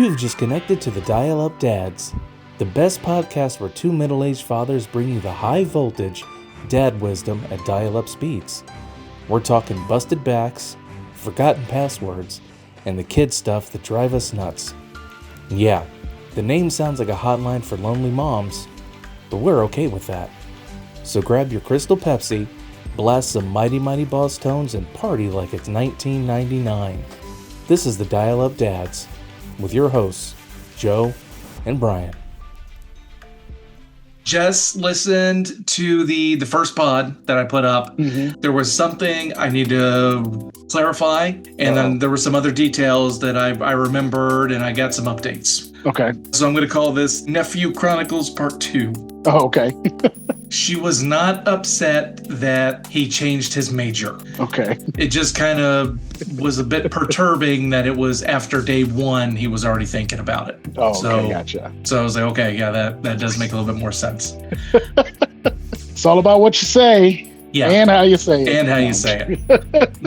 You've just connected to the Dial-Up Dads, the best podcast where two middle-aged fathers bring you the high-voltage dad wisdom at dial-up speeds. We're talking busted backs, forgotten passwords, and the kid stuff that drive us nuts. Yeah, the name sounds like a hotline for lonely moms, but we're okay with that. So grab your Crystal Pepsi, blast some Mighty Mighty Boss tones, and party like it's 1999. This is the Dial-Up Dads, with your hosts, Joe and Brian. Just listened to the first pod that I put up. Mm-hmm. There was something I need to clarify, and then there were some other details that I remembered, and I got some updates. Okay. So I'm going to call this Nephew Chronicles Part 2. Oh, okay. She was not upset that he changed his major. Okay. It just kind of was a bit perturbing that it was after day one he was already thinking about it. Oh, okay, gotcha. So I was like, okay, yeah, that does make a little bit more sense. It's all about what you say. Yeah. And how you say it. And how you say it.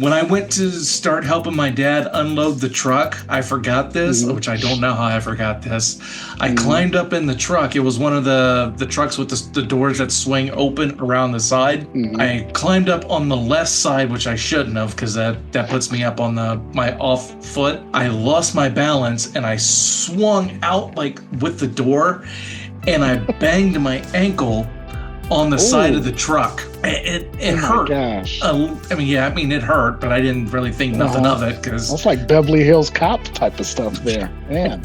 When I went to start helping my dad unload the truck, I forgot this, which I don't know how I forgot this. I climbed up in the truck. It was one of the trucks with the doors that swing open around the side. I climbed up on the left side, which I shouldn't have, because that puts me up on my off foot. I lost my balance and I swung out like with the door, and I banged my ankle on the side of the truck. It hurt. Gosh. It hurt, but I didn't really think nothing of it because that's like Beverly Hills Cop type of stuff there, man.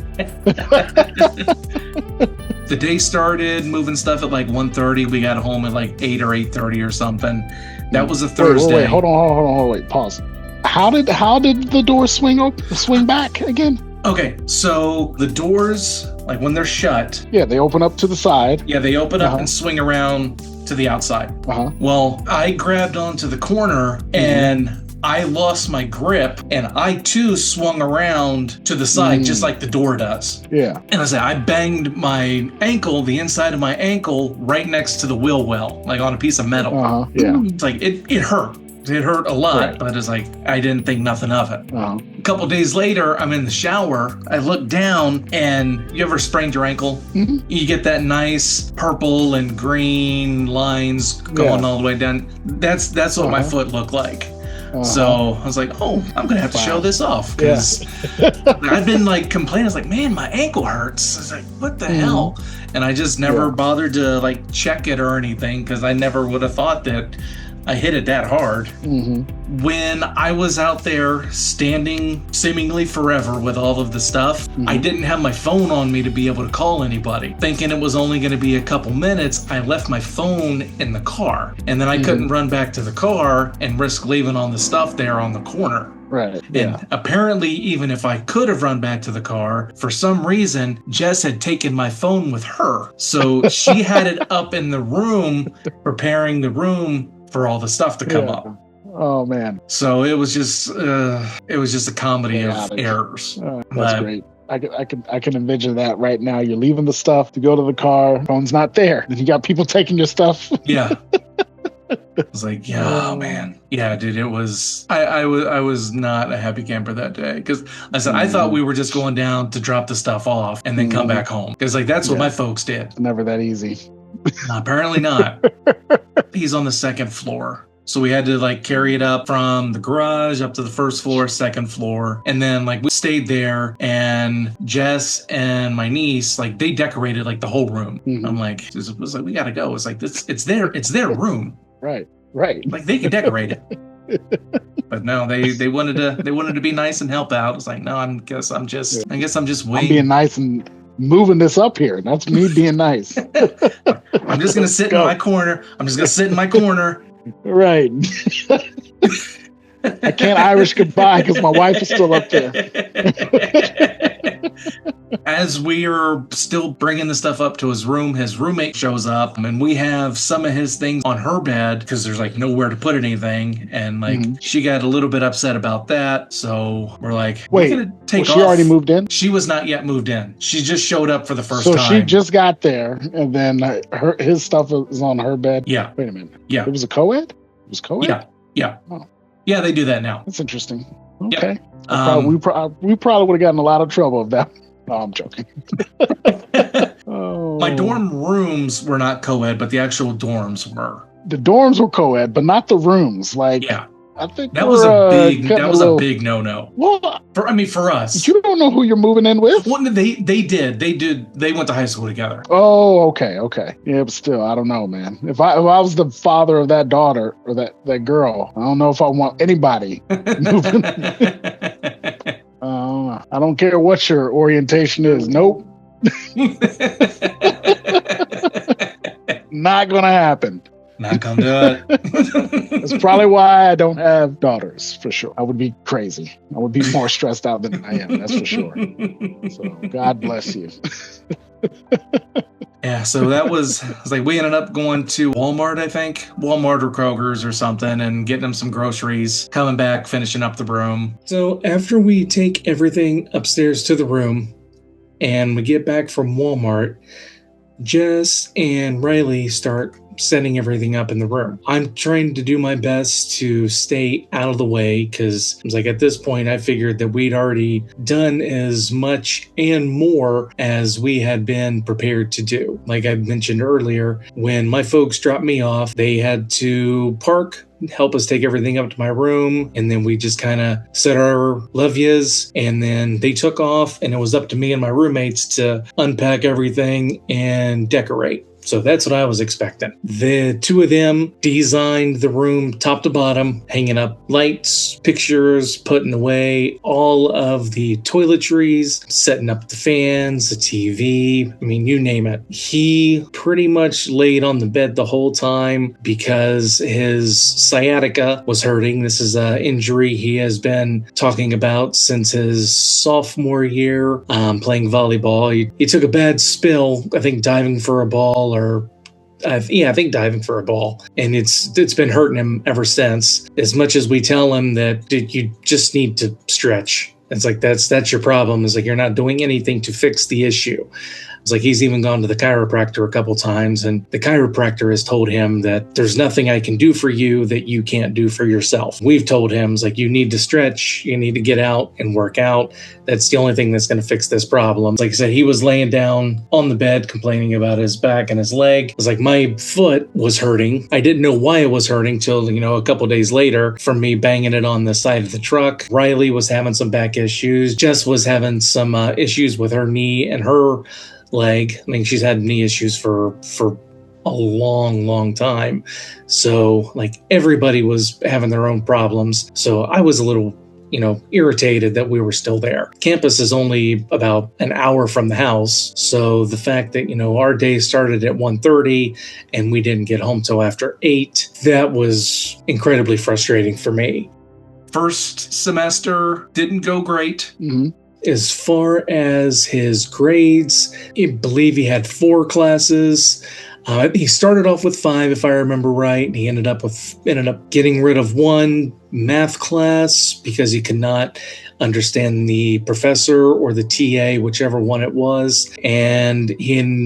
The day started moving stuff at like 1:30. We got home at like 8 or 8:30 or something. That was a Thursday. Wait, hold on, pause. How did the door swing back again? Okay, so the doors, like when they're shut, they open up to the side. Yeah, they open up and swing around to the outside. Well, I grabbed onto the corner and I lost my grip, and I too swung around to the side just like the door does. Yeah. And I banged my ankle, the inside of my ankle, right next to the wheel well, like on a piece of metal. Yeah. It's like it hurt. It hurt a lot, but it's like I didn't think nothing of it. A couple days later, I'm in the shower. I look down, and you ever sprained your ankle? You get that nice purple and green lines going all the way down. That's what my foot looked like. So I was like, oh, I'm going to have to show this off because I've been like complaining. I was like, man, my ankle hurts. I was like, what the hell? And I just never bothered to like check it or anything because I never would have thought that I hit it that hard. When I was out there standing seemingly forever with all of the stuff, I didn't have my phone on me to be able to call anybody. Thinking it was only going to be a couple minutes, I left my phone in the car. And then I couldn't run back to the car and risk leaving all the stuff there on the corner. Right. And apparently, even if I could have run back to the car, for some reason, Jess had taken my phone with her. So she had it up in the room, preparing the room for all the stuff to come up. Oh man. So it was just a comedy of errors. That's great. I can envision that right now. You're leaving the stuff to go to the car. Phone's not there. Then you got people taking your stuff. Yeah. I was like, oh man. Yeah, dude, it was, I was not a happy camper that day. Because I said, I thought we were just going down to drop the stuff off and then come back home. Because like, that's what my folks did. It's never that easy. Apparently not. He's on the second floor. So we had to like carry it up from the garage up to the first floor, second floor. And then like we stayed there, and Jess and my niece, like they decorated like the whole room. I'm like, it was like, we gotta go. It's like this, it's their room. Right. Like they can decorate it. But no, they wanted to be nice and help out. It's like, no, I guess I'm just waiting. I'm being nice and moving this up here. That's me being nice. I'm just gonna sit in my corner. Right. I can't Irish goodbye because my wife is still up there. As we are still bringing the stuff up to his room, his roommate shows up, and we have some of his things on her bed because there's like nowhere to put anything. And like she got a little bit upset about that. So we're like, wait, we're gonna take was she already moved in? She was not yet moved in. She just showed up for the first time. time. So she just got there, and then his stuff was on her bed? Yeah. Wait a minute. Yeah. It was a co-ed? It was co-ed? Yeah. Oh. Yeah, they do that now. That's interesting. Okay. Yep. We probably would have gotten a lot of trouble if that. No, I'm joking. Oh. My dorm rooms were not co-ed, but the actual dorms were. The dorms were co-ed, but not the rooms. Like, yeah. I think that was a big no-no. Well, for us. You don't know who you're moving in with? Well, they did. They went to high school together. Oh, okay. Yeah, but still, I don't know, man. If I was the father of that daughter or that girl, I don't know if I want anybody moving. I don't care what your orientation is. Nope. Not gonna happen. Not gonna do it. That's probably why I don't have daughters, for sure. I would be crazy. I would be more stressed out than I am, that's for sure. So God bless you. Yeah, so that was like we ended up going to Walmart, I think. Walmart or Kroger's or something, and getting them some groceries, coming back, finishing up the room. So after we take everything upstairs to the room and we get back from Walmart, Jess and Riley start setting everything up in the room. I'm trying to do my best to stay out of the way because it was like at this point I figured that we'd already done as much and more as we had been prepared to do. Like I mentioned earlier, when my folks dropped me off, they had to park, help us take everything up to my room, and then we just kind of said our love yous, and then they took off, and it was up to me and my roommates to unpack everything and decorate. So that's what I was expecting. The two of them designed the room top to bottom, hanging up lights, pictures, putting away all of the toiletries, setting up the fans, the TV, I mean, you name it. He pretty much laid on the bed the whole time because his sciatica was hurting. This is an injury he has been talking about since his sophomore year playing volleyball. He took a bad spill, I think diving for a ball I think diving for a ball. And it's been hurting him ever since. As much as we tell him that you just need to stretch. It's like, that's your problem. It's like, you're not doing anything to fix the issue. It's like he's even gone to the chiropractor a couple times, and the chiropractor has told him that there's nothing I can do for you that you can't do for yourself. We've told him, it's like, you need to stretch, you need to get out and work out. That's the only thing that's going to fix this problem. Like I said, he was laying down on the bed complaining about his back and his leg. It's like my foot was hurting. I didn't know why it was hurting till, a couple days later from me banging it on the side of the truck. Riley was having some back issues. Jess was having some issues with her knee and her leg. I mean, she's had knee issues for a long time. So like everybody was having their own problems. So I was a little, irritated that we were still there. Campus is only about an hour from the house. So the fact that, our day started at 1:30 and we didn't get home till after 8, that was incredibly frustrating for me. First semester didn't go great. Mm-hmm. As far as his grades, I believe he had 4 classes. He started off with 5, if I remember right. He ended up getting rid of 1 math class because he could not understand the professor or the TA, whichever one it was. And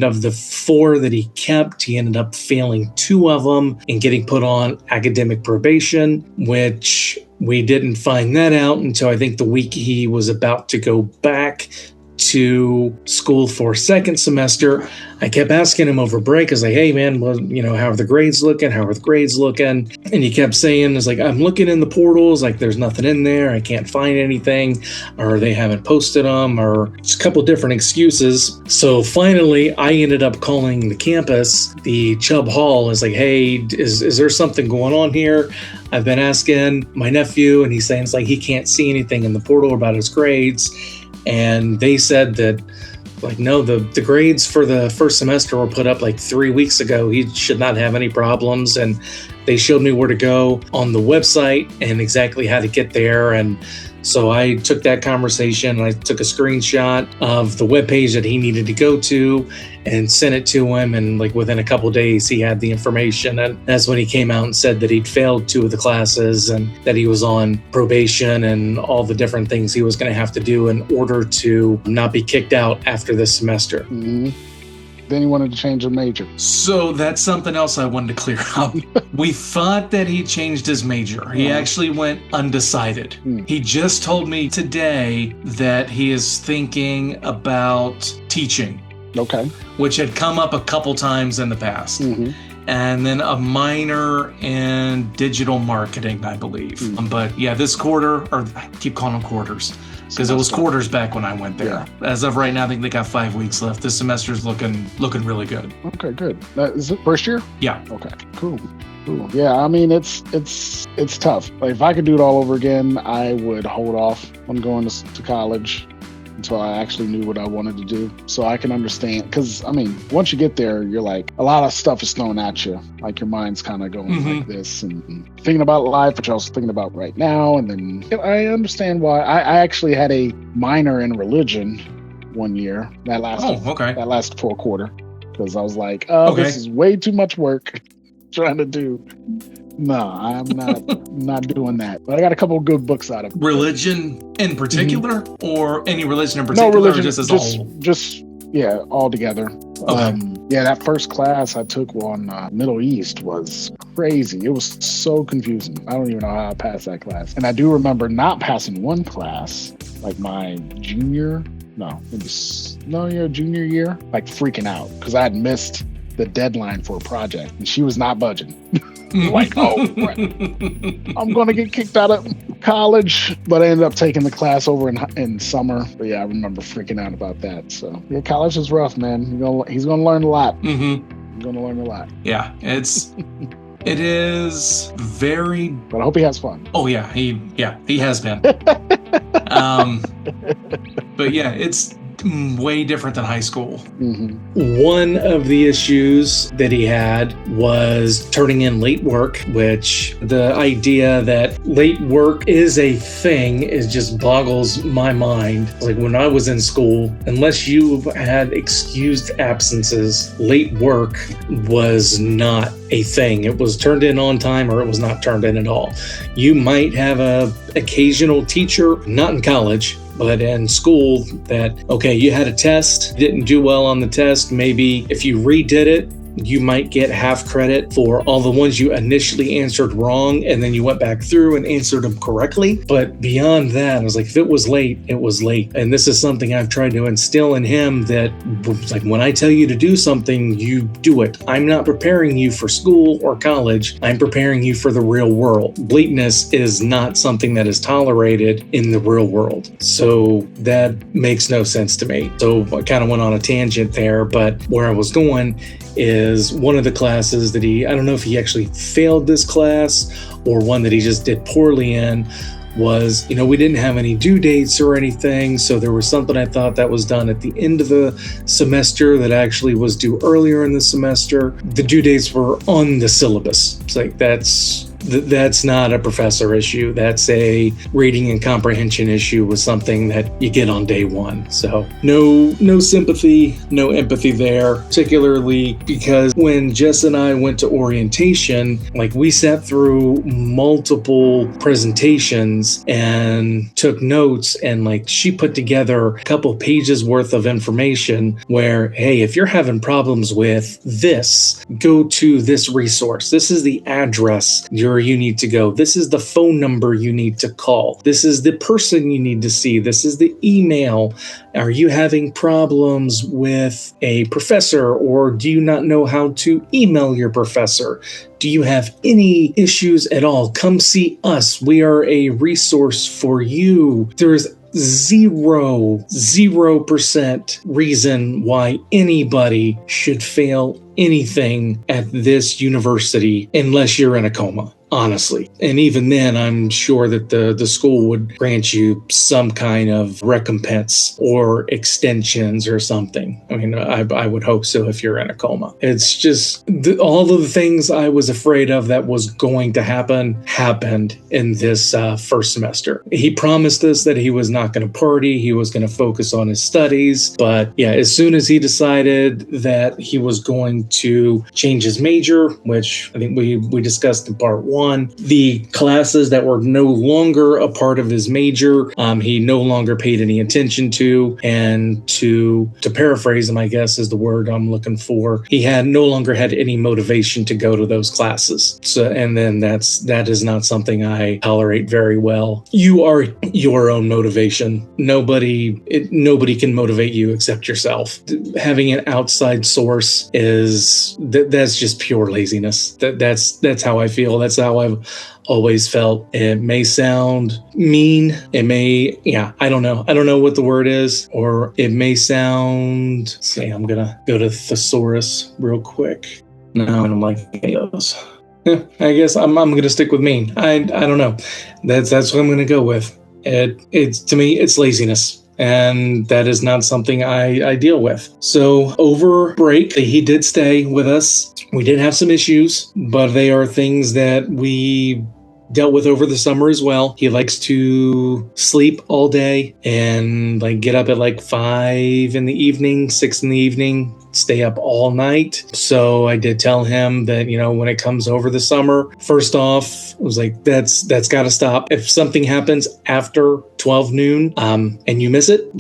of the 4 that he kept, he ended up failing 2 of them and getting put on academic probation, which we didn't find that out until I think the week he was about to go back to school for second semester. I kept asking him over break, I was like, hey man, well, how are the grades looking? And he kept saying, it's like, I'm looking in the portals, like there's nothing in there. I can't find anything, or they haven't posted them, or just a couple different excuses. So finally I ended up calling the campus, the Chubb Hall, is like, hey, is there something going on here? I've been asking my nephew, and he's saying it's like he can't see anything in the portal about his grades. And they said that, like, no, the grades for the first semester were put up like 3 weeks ago. He should not have any problems. And they showed me where to go on the website and exactly how to get there. And so I took that conversation and I took a screenshot of the webpage that he needed to go to and sent it to him. And like within a couple of days, he had the information. And that's when he came out and said that he'd failed 2 of the classes and that he was on probation and all the different things he was going to have to do in order to not be kicked out after this semester. Mm-hmm. Then he wanted to change the major. So that's something else I wanted to clear up. We thought that he changed his major. He actually went undecided. He just told me today that he is thinking about teaching. Okay. Which had come up a couple times in the past. And then a minor in digital marketing, I believe. But yeah, this quarter, or I keep calling them quarters, because it was quarters back when I went there. Yeah. As of right now, I think they got 5 weeks left. This semester's looking really good. Okay, good. Is it first year? Yeah. Okay, cool. Yeah, I mean, it's tough. Like, if I could do it all over again, I would hold off on going to college until I actually knew what I wanted to do. So I can understand, because I mean, once you get there, you're like, a lot of stuff is thrown at you. Like, your mind's kind of going like this and thinking about life, which I was thinking about right now. And then I understand why. I actually had a minor in religion one year that lasted for a quarter, because I was like, this is way too much work trying to do. No, I'm not doing that. But I got a couple of good books out of it. Religion in particular, or any religion in particular, no, religion, or just as a whole? Just all together. Okay. That first class I took on Middle East was crazy. It was so confusing. I don't even know how I passed that class. And I do remember not passing one class, like my junior year, like freaking out because I had missed the deadline for a project and she was not budging. Like, oh, crap. I'm going to get kicked out of college. But I ended up taking the class over in summer. But yeah, I remember freaking out about that. So yeah, college is rough, man. He's going to learn a lot. He's going to learn a lot. Yeah, it is very... But I hope he has fun. Oh, yeah, he has been. But yeah, it's way different than high school. One of the issues that he had was turning in late work, which the idea that late work is a thing is just boggles my mind. Like, when I was in school, unless you had excused absences, late work was not a thing. It was turned in on time or it was not turned in at all. You might have a occasional teacher, not in college, but in school, that, okay, you had a test, didn't do well on the test. Maybe if you redid it, you might get half credit for all the ones you initially answered wrong, and then you went back through and answered them correctly. But beyond that, I was like, if it was late, it was late. And this is something I've tried to instill in him, that like, when I tell you to do something, you do it. I'm not preparing you for school or college. I'm preparing you for the real world. Lateness is not something that is tolerated in the real world. So that makes no sense to me. So I kind of went on a tangent there, but where I was going is one of the classes that I don't know if he actually failed this class or one that he just did poorly in, was, we didn't have any due dates or anything. So there was something I thought that was done at the end of the semester that actually was due earlier in the semester. The due dates were on the syllabus. It's like, that's not a professor issue. That's a reading and comprehension issue with something that you get on day one. So no sympathy, no empathy there, particularly because when Jess and I went to orientation, like, we sat through multiple presentations and took notes, and like, she put together a couple pages worth of information where, hey, if you're having problems with this, go to this resource. This is the address you need to go. This is the phone number you need to call. This is the person you need to see. This is the email. Are you having problems with a professor, or do you not know how to email your professor? Do you have any issues at all? Come see us. We are a resource for you. There's 0% reason why anybody should fail anything at this university unless you're in a coma, honestly. And even then, I'm sure that the school would grant you some kind of recompense or extensions or something. I mean, I would hope so if you're in a coma. It's just all of the things I was afraid of that was going to happen happened in this first semester. He promised us that he was not going to party. He was going to focus on his studies. But yeah, as soon as he decided that he was going him to change his major, which I think we discussed in part 1. The classes that were no longer a part of his major, he no longer paid any attention to. And to paraphrase him, I guess is the word I'm looking for, he no longer had any motivation to go to those classes. So, and then that is not something I tolerate very well. You are your own motivation. Nobody can motivate you except yourself. Having an outside source that's just pure laziness. That's how I feel. That's how I've always felt. It may sound mean. I don't know. I don't know what the word is, or it may sound, I'm gonna go to thesaurus real quick. No, I don't like any of those. I guess I'm gonna stick with mean. I don't know. That's what I'm gonna go with. It's to me, it's laziness. And that is not something I deal with. So over break, he did stay with us. We did have some issues, but they are things that we dealt with over the summer as well. He likes to sleep all day and get up at 5 in the evening, 6 in the evening, stay up all night. So I did tell him that, when it comes over the summer, first off, I was like, that's got to stop. If something happens after 12 noon, and you miss it,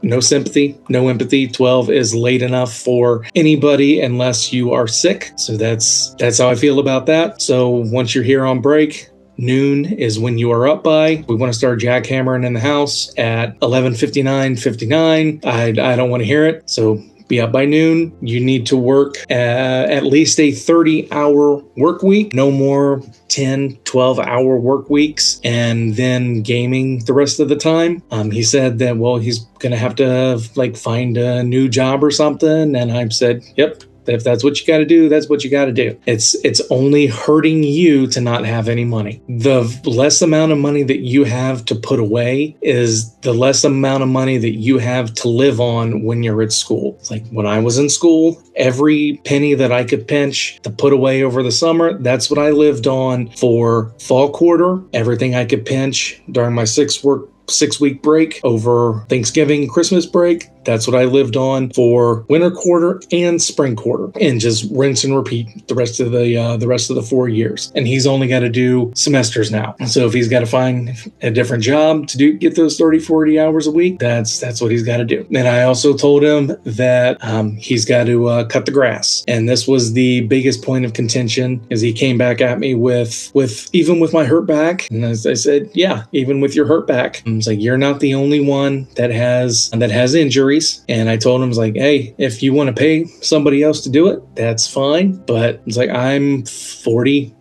no sympathy, no empathy. 12 is late enough for anybody unless you are sick. So that's how I feel about that. So once you're here on break, noon is when you are up by. We want to start jackhammering in the house at 11:59. I don't want to hear it. So be up by noon. You need to work at least a 30-hour work week, no more 10, 12-hour work weeks, and then gaming the rest of the time. He said that, he's going to have to find a new job or something. And I said, yep. If that's what you got to do, that's what you got to do. It's only hurting you to not have any money. The less amount of money that you have to put away is the less amount of money that you have to live on when you're at school. It's like when I was in school, every penny that I could pinch to put away over the summer, that's what I lived on for fall quarter. Everything I could pinch during my 6-week break over Thanksgiving, Christmas break, that's what I lived on for winter quarter and spring quarter, and just rinse and repeat the rest of the 4 years. And he's only got to do semesters now. So if he's got to find a different job to get those 30, 40 hours a week, that's what he's got to do. And I also told him that he's got to cut the grass. And this was the biggest point of contention, as he came back at me with even with my hurt back. And as I said, yeah, even with your hurt back, I was like, you're not the only one that has injuries. And I told him, I was like, hey, if you want to pay somebody else to do it, that's fine. But it's like, I'm 40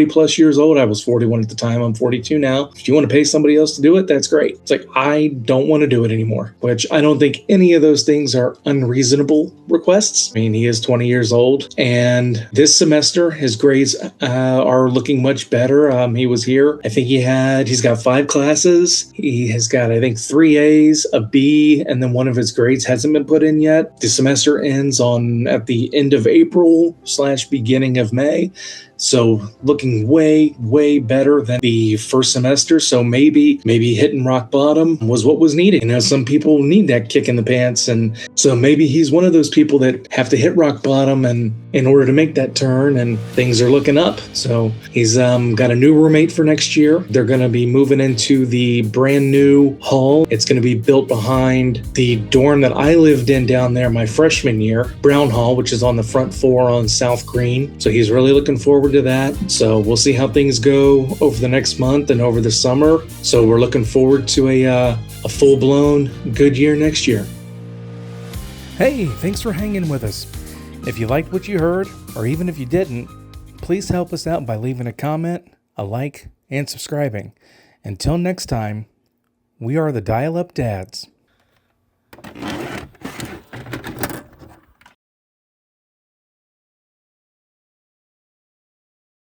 plus years old. I was 41 at the time. I'm 42 now. If you want to pay somebody else to do it, that's great. It's like, I don't want to do it anymore, which I don't think any of those things are unreasonable requests. I mean, he is 20 years old, and this semester his grades are looking much better. He was here. I think he's got 5 classes. He has got, I think, 3 A's, a B, and then one of his grades hasn't been put in yet. The semester ends at the end of April / beginning of May. So looking way, way better than the first semester. So maybe hitting rock bottom was what was needed. Some people need that kick in the pants. And so maybe he's one of those people that have to hit rock bottom and in order to make that turn, and things are looking up. So he's got a new roommate for next year. They're going to be moving into the brand new hall. It's going to be built behind the dorm that I lived in down there my freshman year, Brown Hall, which is on the front floor on South Green. So he's really looking forward to that. So we'll see how things go over the next month and over the summer. So we're looking forward to a full-blown good year next year. Hey, thanks for hanging with us. If you liked what you heard, or even if you didn't, please help us out by leaving a comment, a like, and subscribing. Until next time, we are the Dial-Up Dads.